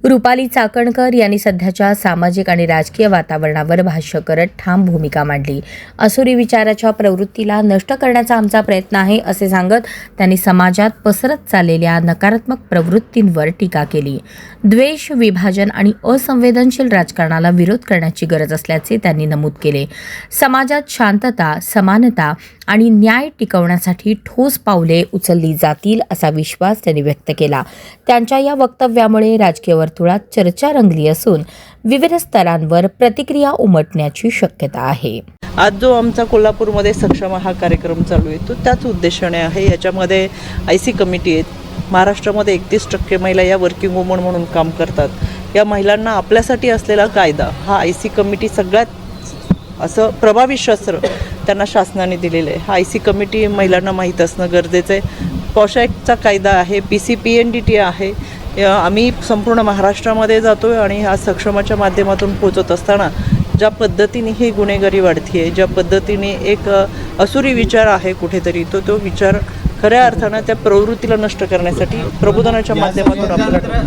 रुपाली चाकणकर यांनी सध्याच्या सामाजिक आणि राजकीय वातावरणावर भाष्य करत ठाम भूमिका मांडली। असुरी विचाराच्या प्रवृत्तीला नष्ट करण्याचा आमचा प्रयत्न आहे असे सांगत त्यांनी समाजात पसरत चाललेल्या नकारात्मक प्रवृत्तींवर टीका केली। द्वेष, विभाजन आणि असंवेदनशील राजकारणाला विरोध करण्याची गरज असल्याचे त्यांनी नमूद केले। समाजात शांतता, समानता आणि न्याय टिकवण्यासाठी ठोस पावले उचलली जातील असा विश्वास त्यांनी व्यक्त केला। त्यांच्या या वक्तव्यामुळे राजकीय वर्तुळात चर्चा रंगली असून विविध स्तरांवर प्रतिक्रिया उमटण्याची शक्यता आहे। आज जो आमचा कोल्हापूरमध्ये सक्षम हा कार्यक्रम चालू आहे तो त्याच उद्देशाने आहे। याच्यामध्ये IC कमिटी आहेत। महाराष्ट्रामध्ये 31% महिला या वर्किंग वुमन म्हणून काम करतात। या महिलांना आपल्यासाठी असलेला कायदा हा IC कमिटी सगळ्यात असं प्रभावी शस्त्र त्यांना शासनाने दिलेलं आहे। हा IC कमिटी महिलांना माहीत असणं गरजेचं आहे। पॉश ॲक्टचा कायदा आहे, PCPNDT आहे। आम्ही संपूर्ण महाराष्ट्रामध्ये जातो आहे आणि ह्या सक्षमाच्या माध्यमातून पोहोचत असताना ज्या पद्धतीने ही गुन्हेगारी वाढती आहे, ज्या पद्धतीने एक असुरी विचार आहे कुठेतरी, तो विचार खऱ्या अर्थानं त्या प्रवृत्तीला नष्ट करण्यासाठी प्रबोधनाच्या माध्यमातून आपण